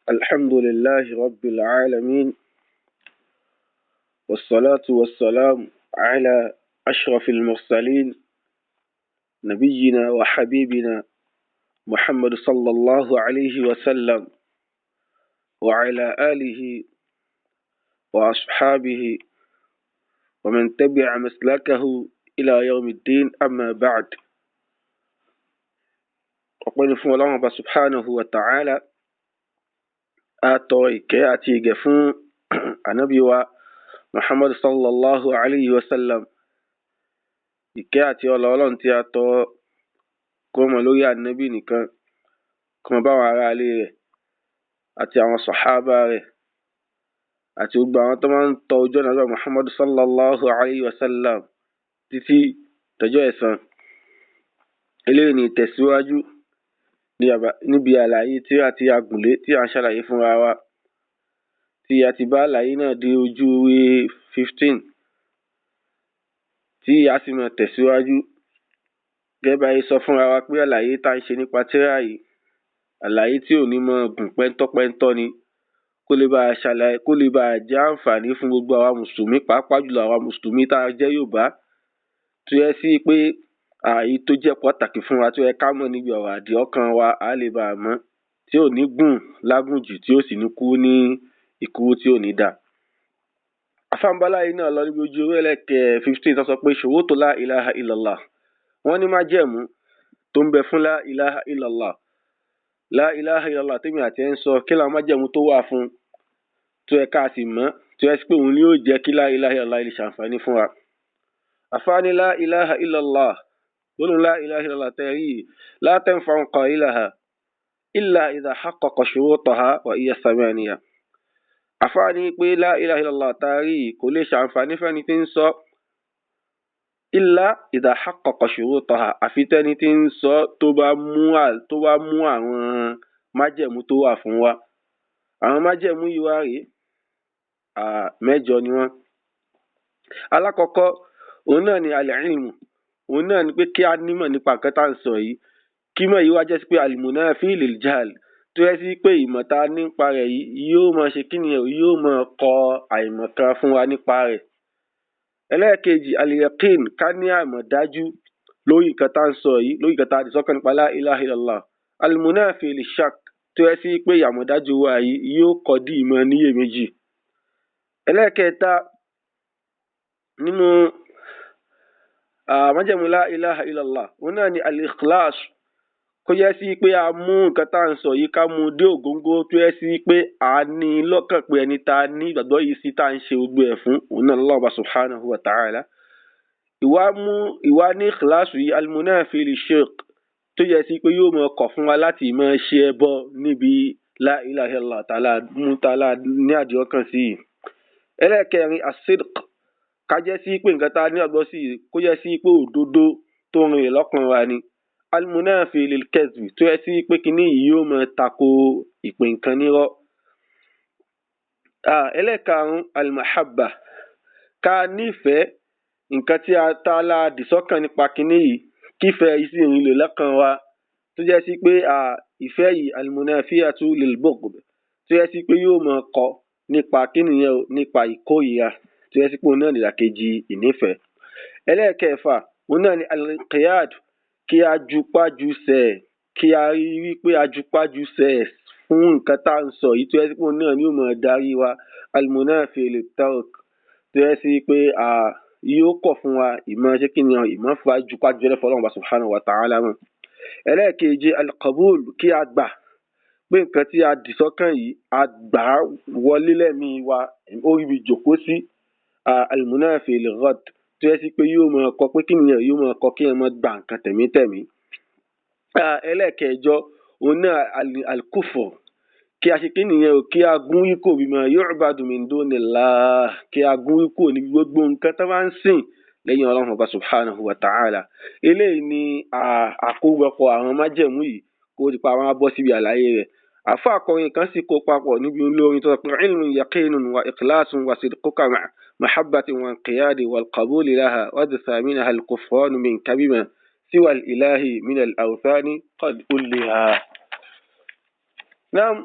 الحمد لله رب العالمين، والصلاة والسلام على أشرف المرسلين نبينا وحبيبنا محمد صلى الله عليه وسلم وعلى آله وأصحابه ومن تبع مسلكه إلى يوم الدين. أما بعد، أقول فún Ọlọ́run Ọba subhanahu wa ta'ala, àtọ̀ ìkẹ́ àti ìgẹ̀ fún ànábì wa Muhammad sallallahu alayhi wa sallam. Ìkẹ́ àti ọlá Ọlọ́run tí a tọ́ kó mọ́ lórí ànábì nìkan, kó mọ́ bá àwọn ará ilé rẹ̀ àti àwọn sàhábà rẹ̀ àti gbogbo àwọn tó máa ń tọ ojú ọ̀nà Ànábì Muhammad sallallahu alayhi wa sallam títí dọjọ́ ẹ̀san. Eléyìí ni ìtẹ̀síwájú níbi àlàyé tí a ti agùnlé tí a ń ṣàlàyé fúnra wa, tí a ti bá àlàyé náà dé ojú ìwé 15 tí a sì máa tẹ̀síwájú. Gẹ́gẹ́ bá yẹ sọ fúnra wa pé àlàyé tá ń ṣe nípa tírà yìí, àlàyé tí ò ní máa gùn pẹ́ńtọ́pẹ́ńtọ́ ni, kó lè bá jẹ́ àǹfààní fún gbogbo àwa mùsùlùmí, pàápàá jùlọ àwa mùsùlùmí tá a jẹ́ Yorùbá, tó yẹ sí pé èyí tó jẹ́ pàtàkì fún wa tó yẹ ká mọ̀ níbi ọ̀rọ̀ àdìọ́kàn wa, á lè bá a mọ̀, tí ò ní gùn lágùnjù, tí ó sì ní kú ní ìkú tí ò ní dà. Afáǹbálá yìí náà lọ níbi ojú ewé ẹlẹ́kẹ̀ 15 tó sọ pé ṣurutu la ilaha illallah. Wọ́n ní májẹ̀mú tó ń bẹ fún la ilaha illallah. La ilaha illallah tèmi àti ẹ̀ ń sọ, kí làwọn májẹ̀mú tó wà fún, tó yẹ ká sì mọ̀, tó yẹ sí pé òun ni yóò jẹ́ kí la ilaha illallah lè ṣàǹfààní fún wa. Àfáàní la ilaha illallah, gbólóhùn la ilaha illallah tẹ̀rí la tanfa'u qailaha illa idha haqqaqa shurutaha wa hiya thamaniya. Àfáàní pé la ilaha illallah tẹ̀rí kò lè ṣàǹfààní fẹ́ni tí ń sọ illa idha haqqaqa shurutaha, àfi tẹ́ni tí ń sọ tó bá mú àwọn májẹ̀mú tó wà fún wa. Àwọn májẹ̀mú yìí wá rèé, mẹ́jọ ni wọ́n. Alákọ̀ọ́kọ́ òun náà ni al-ilmu, òun náà ni pé kí a nímọ̀ nípa nǹkan tá à ń sọ yìí, kí mọ̀ yìí wá jẹ́ sí pé al-munafi lil-jahl, tó yẹ sí pé ìmọ̀ tá a nípa rẹ̀ yìí yóò máa ṣe kí nìyẹn, yóò máa kọ àìmọ̀kan fún wa nípa rẹ̀. Ẹlẹ́ẹ̀kejì al-yaqin, ká ní àmọ̀dájú lórí nǹkan tá à ń sọ yìí, lórí nǹkan tá a dì sọ́kàn nípa la ilaha illallah. Al-munafi lish-shak, tó yẹ sí pé àmọ̀dájú wa yìí yóò kọ́ dí ìmọ̀ níyèméjì. Ẹlẹ́ẹ̀kẹta nínú májẹ̀mú la ilaha illallah, òun náà ni al-ikhlas, kó yẹ sí pé a mú nǹkan tá à ń sọ yìí ká mú dé ògóńgó, tó yẹ sí pé a ní lọ́kàn pé ẹni tá a ní ìgbàgbọ́ yìí sí tá à ń ṣe gbogbo ẹ̀ fún, òun náà Allah subhanahu wa ta'ala. Ìwà ní ikhlas yìí al-munafi lish-shirk, tó yẹ sí pé yóò máa kọ̀ fún wa láti máa ṣe ẹbọ níbi la ilaha illallah tààlà ní àdìọ́kàn sí yìí. Ẹlẹ́ẹ̀kẹrin as-sidq, ká jẹ́ sí pé nǹkan tá a ní àgbọ́ sí yìí kó jẹ́ sí pé òdodo tó rìn lọ́kàn wa ni. Al-munafi lil-kadhib, tó yẹ sí pé kíní yìí yóò máa tako ìpè nǹkan nírọ́. Ẹlẹ́ẹ̀karùn al-mahabba, ká nífẹ̀ẹ́ nǹkan tí a tààlà dì sọ́kàn nípa kíní yìí, kífẹ́ yìí sì rìn lè lọ́kàn wa, tó jẹ́ sí pé ìfẹ́ yìí al-munafiyatu lil-bughd, tó yẹ sí pé yóò máa kọ nípa kíní yẹn, nípa ìkórìíra, tó yẹ sí pé òun náà ní ìdàkejì ìnífẹ̀ẹ́. Ẹlẹ́ẹ̀kẹfà òun náà ni al-inqiyad, kí a jupájusẹ̀, kí a rí wípé a jupájusẹ̀ fún nǹkan tá à ń sọ yìí, tó yẹ sí pé òun náà ni yóò máa darí wa. Al-munafi lit-tark, tó yẹ sí pé yóò kọ̀ fún wa ìmọ̀ ṣe kí ni ìmọ̀ fún wa jupájusẹ̀ fún Ọlọ́run subhanahu wa ta'ala mọ́. Ẹlẹ́ẹ̀keje al-qabul, kí a gbà pé nǹkan tí a dì sọ́kàn yìí, a gbà wọlé lẹ́mìí wa, ó rí ibi jòkó sí. Al-munafi lil-radd, tó yẹ sí pé yóò máa kọ pé kí nìyẹn, yóò máa kọ kí ẹ máa gba nǹkan tẹ̀mítẹ̀mí. Ẹlẹ́ẹ̀kẹjọ òun náà al-kufr, kí a ṣe kí nìyẹn, kí a gún ikò bima yu'badu min dunillah, kí a gún ikò ní gbogbo nǹkan tó bá ń sìn lẹ́yìn Ọlọ́run Ọba subhanahu wa ta'ala. Eléyìí ni àkójọpọ̀ àwọn májẹ̀mú yìí, kó di pa àwọn abọ́ síbi àlàyé rẹ̀. Àfáà akọrin kan sì kó papọ̀ níbi olórin tó sọ pé ilmun yaqinun wa ikhlasun wa sidquka mahabbatin wa inqiyadi wal qabuli laha wadfa minha al-kufranu minka bima siwa al-ilahi min al-awthani qad ulliha. Naam,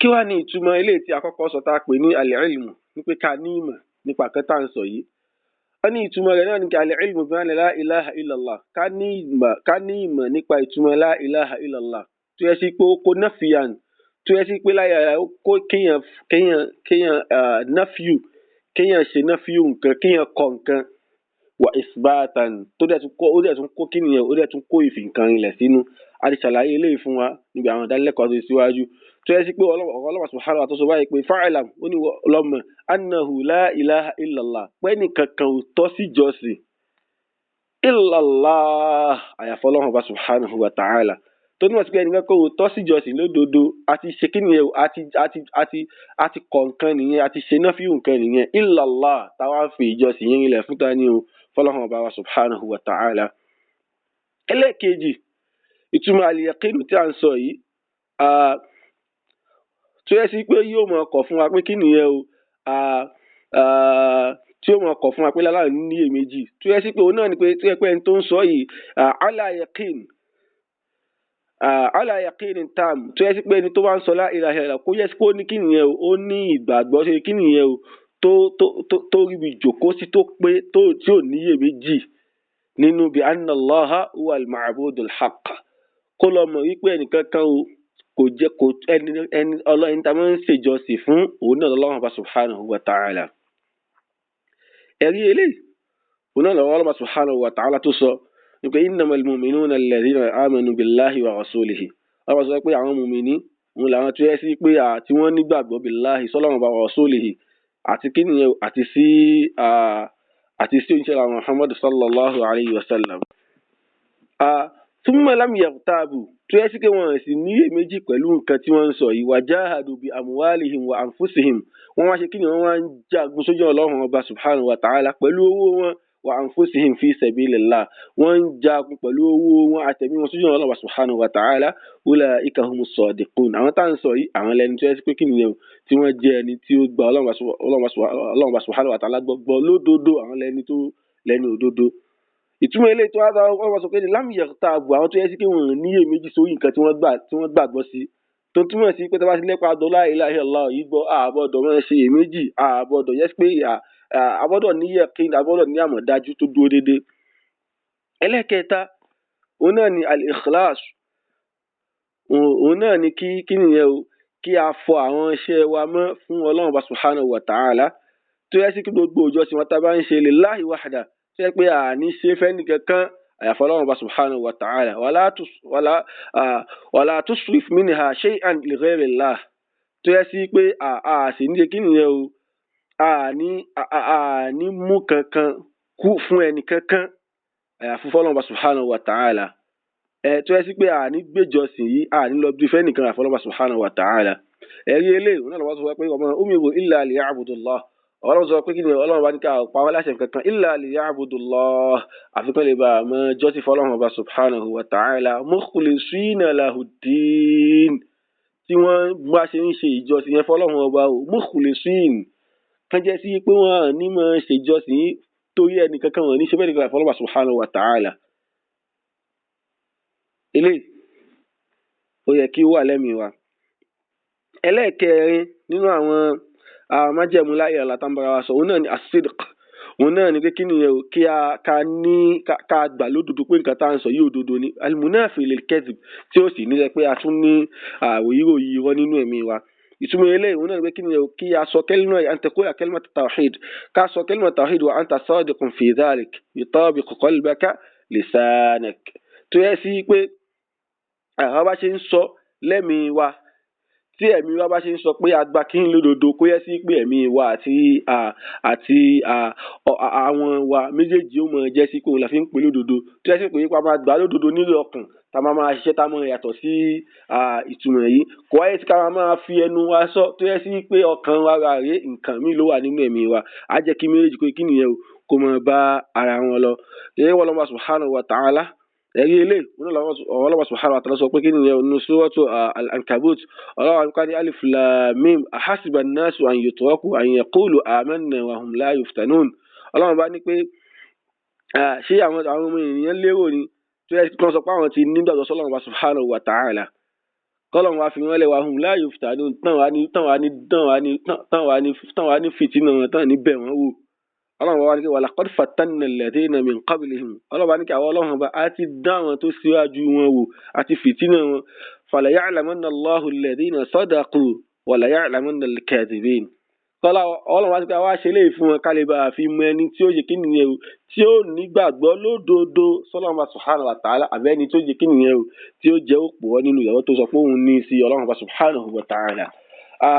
kí wá ní ìtumọ̀ eléyìí tí a kọ́kọ́ sọ tá a pè ní al-ilmu ní pé ká ní ìmọ̀ nípa nǹkan tá à ń sọ yìí wọ́n ní ìtumọ̀ rẹ̀ náà ní kí al-ilmu bi anna la ilaha illallah ká ní ìmọ̀ nípa ìtumọ̀ la ilaha illallah tó yẹ sí pé ó kó nafiyan tó yẹ sí pé láyà ó kó kéèyàn nafiyu kéèyàn ṣe nafiyu nǹkan kéèyàn kọ̀ nǹkan wa isbatan tó dẹ̀ tún kó kí nìyẹn ó dẹ̀ tún kó ìfì nǹkan ilẹ̀ sínú a ti ṣàlàyé eléyìí fún wa níbi àwọn ìdánilẹ́kọ̀ọ́ tó síwájú tó yẹ sí pé Ọlọ́hun subhanahu wa ta'ala tó sọ báyìí pé fa'lam ó ní lọ́mọ annahu la ilaha illallah pé nìkan kan ò tọ́ sí jọ́sìn illallah àyàfọ́ Ọlọ́hun subhanahu wa ta'ala tó ní wọ́n ti pé ẹnìkan kan ò tọ́ sí jọ́sìn lódodo àti ṣe kí nìyẹn àti kọ̀ nǹkan nìyẹn àti ṣe náà fíhùn nǹkan nìyẹn illallah táwa fi ìjọsìn yẹn ilẹ̀ fún tani o fọ́lọ́hun subhanahu wa ta'ala. ẹlẹ́ẹ̀kejì ìtumọ̀ al-yaqin tí a ń sọ yìí tó yẹ sí pé yóò mọ̀ ọkọ̀ fún wa pé kí nìyẹn o tí yóò mọ̀ ọkọ̀ fún wa pé láláì ní èméjì tó yẹ sí pé òun náà ni pé tó yẹ pé ẹni tó ń sọ yìí ala yaqin tam tó yẹ sí pé ẹni tó bá ń sọ la ilaha illallah kó yẹ sí pé ó ní kí nìyẹn o ó ní ìgbàgbọ́ sí kí nìyẹn o tó ríbi jòkó sí tó pé tí ò níyè méjì nínú bí anna Allaha huwa al-ma'budul haqq kó lọ mọ̀ wípé ẹnìkan kan o kò jẹ́ kò ẹni ọlọ́yin tá a máa ń ṣèjọsìn fún òun náà Ọlọ́hun subhanahu wa ta'ala. ẹ̀rí eléyìí òun náà Ọlọ́hun subhanahu wa ta'ala tó sọ nípa innamal mu'minuna alladhina amanu billahi wa rasulihi Ọlọ́hun sọ pé àwọn mùmìnì òun làwọn tó yẹ sí pé tí wọ́n nígbàgbọ́ billahi sọ́lọ́hun wa rasulihi àti kí nìyẹn àti sí òjíṣẹ́ Muhammad sallallahu alayhi wa sallam. thumma lam yaghtabu tó yẹ sí pé wọ́n sì ní èméjì pẹ̀lú nǹkan tí wọ́n ń sọ yìí wajahadu bi amwalihim wa anfusihim wọ́n wá ṣe kí ni wọ́n wá ń jagun sójú Ọlọ́hun Ọba subhanahu wa ta'ala pẹ̀lú owó wọn wa anfusihim fi sabilillah wọ́n ń jagun pẹ̀lú owó wọn àtẹ̀mí wọn sójú Ọlọ́hun Ọba subhanahu wa ta'ala ulaika humus sadiqun àwọn tá à ń sọ yìí àwọn lẹni tó yẹ sí pé kí nìyẹn tí wọ́n jẹ́ ẹni tí ó gba Ọlọ́hun Ọba subhanahu wa ta'ala gbọ́ lódodo àwọn lẹni òdodo. ìtumọ̀ ilé tó wá sọ pé ní lam yaghtabu àwọn tó yẹ sí pé wọ́n níyè méjì sórí nǹkan tí wọ́n gbàgbọ́ sí tó túmọ̀ sí pé tó bá ti lépa àdó la ilaha illallah yìí gbọ́ àbọ̀dọ̀ máa ṣe èméjì àbọ̀dọ̀ yẹ pé àbọ̀dọ̀ ní yaqin àbọ̀dọ̀ ní àmọ̀dájú tó dúró déédéé. ẹlẹ́kẹta òun náà ni al-ikhlas òun náà ni kí nìyẹn o kí a fọ àwọn iṣẹ́ wa mọ́ fún Ọlọ́hun subhanahu wa ta'ala tó yẹ sí kí gbogbo ìjọsìn wọn tá bá ń ṣe lillahi wahda tó yẹ pé àní ṣe fẹ́ nìkankan àyàfọ́ Ọlọ́hun subhanahu wa ta'ala wala tusrif minha shay'an li ghayrillah tó yẹ sí pé sì ní kí nìyẹn o àní mú kankan kú fún ẹnì kankan àyàfọ́ Ọlọ́hun subhanahu wa ta'ala tó yẹ sí pé àní gbéjọsìn yìí àní lọ bí fẹ́ nìkan àyàfọ́ Ọlọ́hun subhanahu wa ta'ala. ẹ̀rí eléyìí òun náà lọ́wọ́ sọ pé ọmọ umiru illa liya'budullah Ọlọ́run sọ pé kí ni Ọlọ́run bá ní ká pa wọ́n láṣẹ kankan illa liya'budullah àfikún lè bá àmọ́ jọ́sìn fún Ọlọ́run Ọba subhanahu wa ta'ala mukhlisina lahuddin tí wọ́n bá ṣe ń ṣe ìjọsìn yẹn fún Ọlọ́run Ọba mukhlisin kan jẹ́ sí pé wọ́n ní máa ṣe ìjọsìn torí ẹnì kankan wọn ní ṣe bẹ́ẹ̀ nìkan fún Ọlọ́run subhanahu wa ta'ala. eléyìí ó yẹ kí ó wà lẹ́mìí wa. ẹlẹ́ẹ̀kẹrin nínú àwọn májẹ̀mú la ilaha illallah tambara wa sọ òun náà ni as-sidq òun náà ni pé kí nìyẹn o kí ká gbà lódodo pé nǹkan tá à ń sọ yìí òdodo ni al-munafi lil-kadhib tí ó sì ní pé a tún ní àwòyíròyìn irọ́ nínú ẹ̀mí wa. ìtumọ̀ eléyìí òun náà ni pé kí nìyẹn o kí a sọ kẹ́límà an taqula kalimat tawhid ká sọ kẹ́límà tawhid wa anta sadiqun fi dhalik yutabiqu qalbaka lisanak tó yẹ sí pé àwọn bá ṣe ń sọ lẹ́mìí wa tí ẹ̀mí wa bá ṣe ń sọ pé agba kí n lódodo kó yẹ sí pé ẹ̀mí wa àti àwọn wa méjèèjì ó mọ jẹ́ sí pé òun la fi ń pè lódodo tó yẹ sí pé ipa máa gbà lódodo nílé ọkàn tá a máa ṣiṣẹ́ tá a máa yàtọ̀ sí ìtumọ̀ yìí kò wáyé tí ká máa fi ẹnu wa sọ tó yẹ sí pé ọkàn wa rà rè nǹkan mi ló wà nínú ẹ̀mí wa á jẹ́ kí méjèèjì pé kí nìyẹn o kó máa bá ara wọn lọ. èyí wọ́n lọ́wọ́ subhanahu wa ta'ala ẹ̀rí ilé Ọlọ́hun subhanahu wa ta'ala sọ pé kí nìyẹn nínú suratu al-ankabut Ọlọ́hun ká ní alif lam mim ahasiba an-nasu an yutraku an yaqulu amanna wa hum la yuftanun Ọlọ́hun bá ní pé ṣé àwọn ọmọ ènìyàn lérò ni tó yẹ kí wọ́n sọ pé àwọn ti nígbàgbọ́ sọ́lọ́hun subhanahu wa ta'ala kọ́lọ́run wá fi wọ́n lẹ̀ wá hum la yuftanun tán wá ní fìtínà wọn tán ní bẹ̀ wọ́n wò. ọlọ́run wá ní kí walaqad fatanna alladhina min qablihim ọlọ́run wá ní kí àwọn ọlọ́run bá á ti dá àwọn tó síwájú wọn wò àti fìtínà wọn fala ya'lamanna Allahu alladhina sadaqu wala ya'lamanna al-kadhibin. ọlọ́run wá ní kí àwa ṣe léyìí fún wọn kálí bá a fi mọ ẹni tí ó yẹ kí nìyẹn o tí ó nígbàgbọ́ lódodo sọ́lọ́run subhanahu wa ta'ala àbẹ́ni tó yẹ kí nìyẹn o tí ó jẹ́ òpó nínú ìyàwó tó sọ pé òun ní sí ọlọ́run subhanahu wa ta'ala.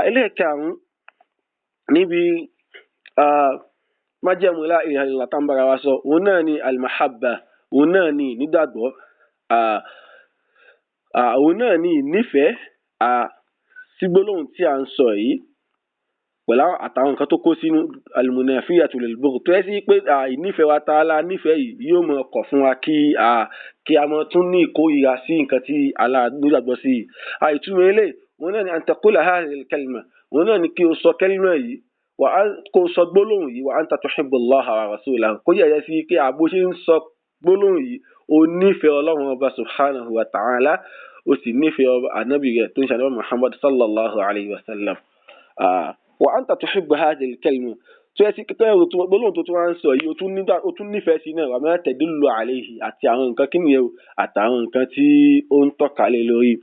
ẹlẹ́ẹ̀karùn-ún níbi májẹ̀mú la ilaha illallah tá ń bára wa sọ òun náà ni almahabba òun náà ni nígbàgbọ́ òun náà ni nífẹ̀ẹ́ sí gbólóhùn tí a ń sọ yìí pẹ̀lú àtàwọn nǹkan tó kó sínú almunafiyatu lil bughd tó yẹ sí pé ìnífẹ̀ẹ́ wa ta'ala nífẹ̀ẹ́ yìí yóò mọ ọkọ̀ fún wa kí a mọ tún ní ìkórìíra sí nǹkan tí aláàgbọ́ sí i. ìtumọ̀ eléyìí òun náà ni an taqula hadhihi al-kalima òun náà ni kí o sọ kẹ́límà yìí kó sọ gbólóhùn yìí wa anta tuhibbu Allaha wa rasulahu kó yẹ sí pé àbó ṣe ń sọ gbólóhùn yìí o nífẹ̀ẹ́ ọlọ́run ọba subhanahu wa ta'ala o sì nífẹ̀ẹ́ ànábì rẹ̀ tó ń ṣàlẹ́ Muhammad sallallahu alayhi wa sallam. wa anta tuhibbu hadhihi al-kalima tó yẹ sí kékeré gbólóhùn tó tún wá ń sọ yìí o tún nífẹ̀ẹ́ sí náà wa ma tadullu alayhi àti àwọn nǹkan kí nìyẹn àtàwọn nǹkan tí ó ń tọ́ka lé lórí.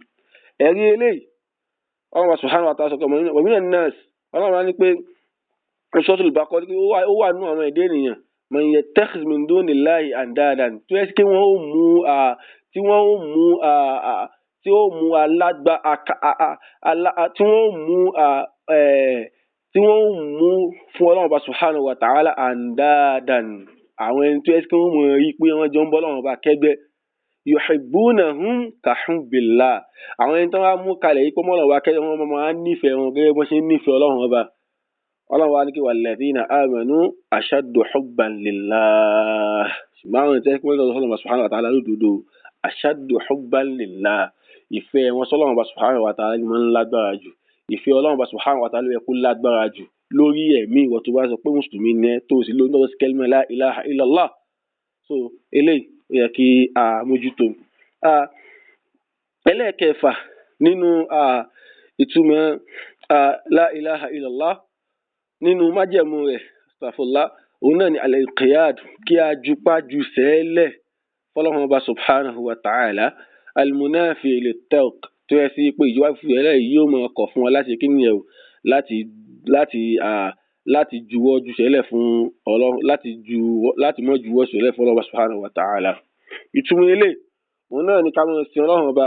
ẹ̀rí eléyìí ọlọ́run subhanahu wa ta'ala sọ pé wa minan nas ọlọ́run á ní pé Suratul Baqara ó wà nínú àwọn ẹ̀dẹ́ ènìyàn man yattakhidh min dunillahi andadan tó yẹ kí wọ́n ó mú fún ọlọ́run bá subhanahu wa ta'ala andadan àwọn ẹni tó yẹ kí wọ́n mọ̀ rí pé wọ́n jọ ń bọ́ ọlọ́run bá kẹ́gbẹ́ yuhibbunahum ka hubbillah àwọn ẹni tó wá mú kalẹ̀ yìí pé ọlọ́run bá kẹ́gbẹ́ wọn máa nífẹ̀ẹ́ wọn gẹ́gẹ́ bó ṣe ń nífẹ̀ẹ́ ọlọ́run ọba. ọlọ́run wa ní kí walladhina amanu ashaddu hubban lillah ṣùgbọ́n àwọn ìtẹ́ kí wọ́n lọ́dọ̀ sọ́lọ́mà subhanahu wa ta'ala lódodo ashaddu hubban lillah ìfẹ́ wọn sọ́lọ́mà subhanahu wa ta'ala ni wọ́n ń lágbára jù ìfẹ́ ọlọ́run subhanahu wa ta'ala yẹ kó lágbára jù lórí ẹ̀mí ìwọ tó bá sọ pé mùsùlùmí ní ẹ tó sì ló ń lọ́dọ̀ sí kẹ́límà la ilaha illallah. so eléyìí ó yẹ kí a mójútó. ẹlẹ́ẹ̀kẹfà nínú ìtumọ̀ la ilaha illallah nínú májẹ̀mú rẹ̀ astaghfirullah òun náà ni al-inqiyad kí a jupá ju sẹ́ẹ̀lẹ̀ fọlọ́run ọba subhanahu wa ta'ala al-munafi lit-tark tó yẹ sí pé ìjọba fìyẹ́lẹ̀ yóò máa kọ̀ fún wa láti kí nìyẹn o láti juwọ́ ju sẹ́ẹ̀lẹ̀ fún ọlọ́run láti mọ́ juwọ́ sẹ́ẹ̀lẹ̀ fún ọlọ́run subhanahu wa ta'ala. ìtumọ̀ ilé òun náà ni ká máa sin ọlọ́run ọba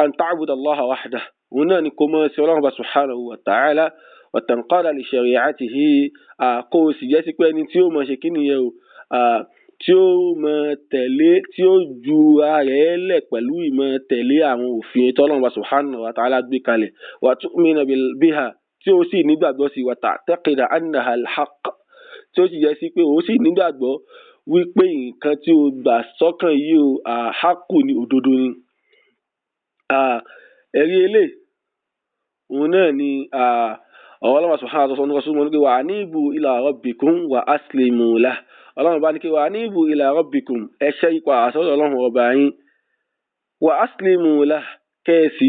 an ta'buda Allaha wahdahu òun náà ni kó máa sin ọlọ́run ọba subhanahu wa ta'ala wàtàǹkọ́dà lè shari'atihi kó o sì jẹ́ sí pé ẹni tí ó mọ̀ ṣe kí nìyẹn o tí ó mọ̀ tẹ̀lé tí ó ju ara ẹ̀ lẹ̀ pẹ̀lú ìmọ̀ tẹ̀lé àwọn òfin tọ́lọ́run subhanahu wa ta'ala gbé kalẹ̀ wa tu'mina biha tí ó sì nígbàgbọ́ sí wa ta'taqida annaha al-haqq tí ó sì jẹ́ sí pé ó sì nígbàgbọ́ wípé nǹkan tí ó gbà sọ́kàn yìí o haqqu ni òdodo ni. ẹ̀rí eléyìí òun náà ni ọlọ́run subhanahu wa ta'ala sọ ní kí wa anibu ila rabbikum wa aslimu lah ọlọ́run bá ní kí wa anibu ila rabbikum ẹṣẹ́ ipa àsọ́dọ̀ ọlọ́run ọba yín wa aslimu lah kẹ́ẹ̀sì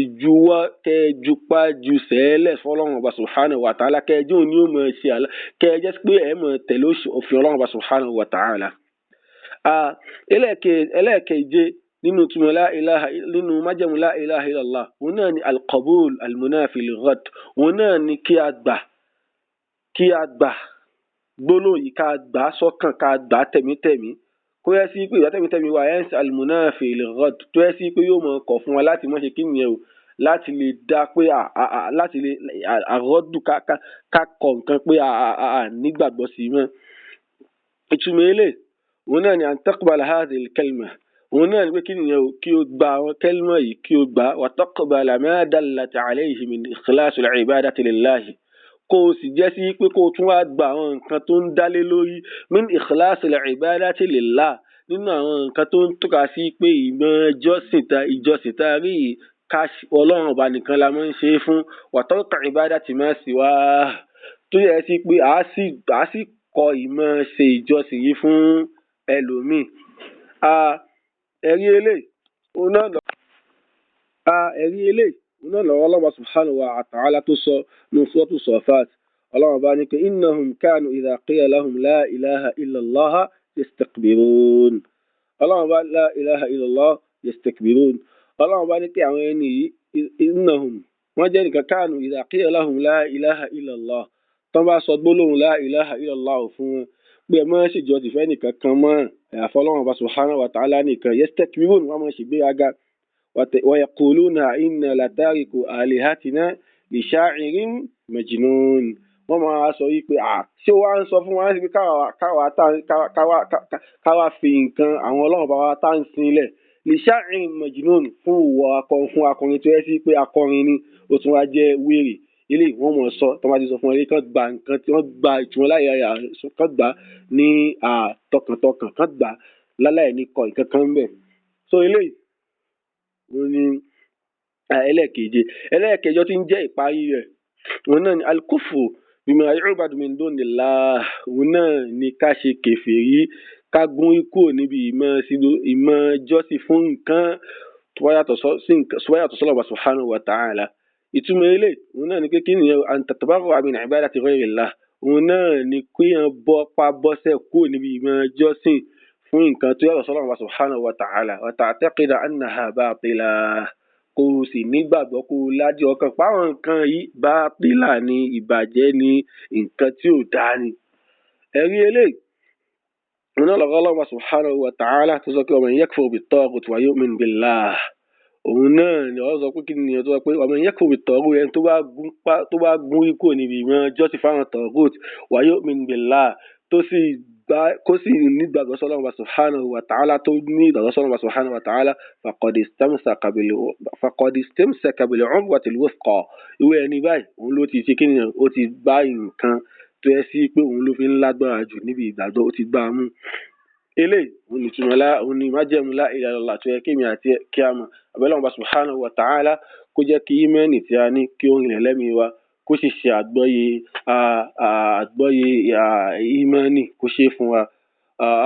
kẹ́ẹ̀jupá ju sẹ́ẹ̀lẹ̀ fọlọ́run ọba subhanahu wa ta'ala kẹ́ẹ̀jẹ́ òní ó mọ̀ ṣe àlá kẹ́ẹ̀jẹ́ pé ẹ̀ mọ̀ tẹ̀lé òfin ọlọ́run ọba subhanahu wa ta'ala. ẹlẹ́ẹ̀keje nínú túmọ̀ nínú májẹ̀mú la ilaha illallah òun náà ni alqabul almunafi lilghad òun náà ni kí a gbà gbólóhùn yìí ká gbà sọ́kàn ká gbà tẹ̀mítẹ̀mí kó yẹ sí pé ìgbà tẹ̀mítẹ̀mí wa ẹ̀ ń sẹ́ almunafi lilghad tó yẹ sí pé yóò mọ̀ kọ̀ fún wa láti mọ̀ ṣe kí nìyẹn o láti lè dá pé láti lè àrọ́dù ká kọ̀ nǹkan pé nígbàgbọ́ sí mọ́. ìtumọ̀ ilé òun náà ni an taqbala hadhihi al-kalima òun náà ni pé kí nìyẹn o kí o gba àwọn kẹ́límà yìí kí o gbà wa taqbala ma dallat alayhi min ikhlasil ibadati lillahi kó o sì jẹ́ sí pé kó o tún wá gba àwọn nǹkan tó ń dálé lórí min ikhlasil ibadati lillah nínú àwọn nǹkan tó ń tọ́ka sí pé ìmọ̀ ìjọsìn tá a rí ká ọlọ́run ọba nìkan la máa ń ṣe é fún wa tarku ibadati ma siwa tó yẹ sí pé a sì kọ ìmọ̀ ṣe ìjọsìn yìí fún ẹlòmíì. ẹ̀rí eléyìí òun náà lọ ẹ̀rí eléyìí náà lọ́wọ́ Allah subhanahu wa ta'ala tó sọ ní suratu Safat ọlọ́run bá ní pé innahum kanu idha qila lahum la ilaha illallah yastakbirun ọlọ́run bá la ilaha illallah yastakbirun ọlọ́run bá ní pé àwọn ẹni yìí innahum wọ́n jẹ́ nìkan kanu idha qila lahum la ilaha illallah tán bá sọ gbólóhùn la ilaha illallah fún wọn pé ẹ má ṣèjọ tìfẹ́ nìkan kan mọ́ àfọlọ́run bá subhanahu wa ta'ala nìkan yastakbirun wọ́n máa ṣègbéraga ويقولون إنا لتاركو آلهتنا لشاعر مجنون wọ́n máa sọ yìí pé ṣé wàá ń sọ fún wa pé káwa fi nǹkan àwọn ọlọ́run bá wa tá ń sinlẹ̀ لشاعر مجنون fún akọrin tó yẹ sí pé akọrin ni ó tún wá jẹ́ wèrè ilé wọ́n mọ̀ sọ tó máa ti sọ fún wọn kán gba nǹkan tí wọ́n gba ìtumọ̀ láyé kán gbà ní tọkàntọkàn kán gbà láláì ní kọ nǹkan kan ń bẹ̀ so eléyìí wọ́n ní ẹlẹ́ẹ̀kẹjọ tí ń jẹ́ ìparí rẹ̀ òun náà ni alkufu bima yu'badu min dunillah òun náà ni ká ṣe kèfèrí ká gún ikú níbi ìmọ̀ jọ́sìn fún nǹkan tó bá yàtọ̀ sọ́lọ́run subhanahu wa ta'ala ìtumọ̀ ilé òun náà ni pé kí nìyẹn an tatabarra'a min ibadati ghayrillah òun náà ni kéèyàn bọ́sẹ̀ kú níbi ìmọ̀ jọ́sìn fún nǹkan tó yàtọ̀ sọ́lọ́run subhanahu wa ta'ala wa ta'taqida annaha batila kò sì nígbàgbọ́ kó lájú ọkàn páwọn nǹkan yìí batila ni ìbàjẹ́ ni nǹkan tí ò dáa ni. ẹ̀rí eléyìí òun náà lọ́wọ́ Allah subhanahu wa ta'ala tó sọ pé wa man yakfur bit-taghut wa yu'min billah òun náà ni ọ sọ pé kí ni ọjọ́ pé wa man yakfur bit-taghut ẹni tó bá gún ikú níbi ìmọ̀ jọ́sìn fáwọn taghut wa yu'min billah kó sì nígbàgbọ́ sọ́lọ́run subhanahu wa ta'ala tó ní ìgbàgbọ́ sọ́lọ́run subhanahu wa ta'ala faqad istamsaka bil-urwatil wuthqa ìwé ẹni báyìí òun ló ti ṣe kí ni ó ti bá nǹkan tó yẹ sí pé òun ló fi ń lágbára jù níbi ìgbàgbọ́ ó ti gbá a mú eléyìí òun ni ìtumọ̀lá òun ni májẹ̀mú la ilaha illallah tó yẹ kémi àti kí a mọ̀ abẹ́lẹ́wọ̀n subhanahu wa ta'ala kó jẹ́ kí ímánì tí a ní kí ó rìnlẹ̀ lẹ́mìí wa kó sì ṣe àgbọ́yé ìmánì kó ṣe fún wa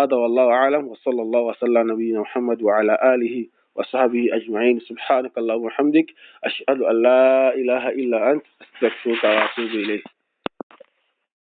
هذا والله أعلم وصلى الله وسلم على نبينا محمد وعلى آله وصحبه أجمعين سبحانك اللهم وبحمدك أشهد أن لا إله إلا أنت أستغفرك وأتوب إليك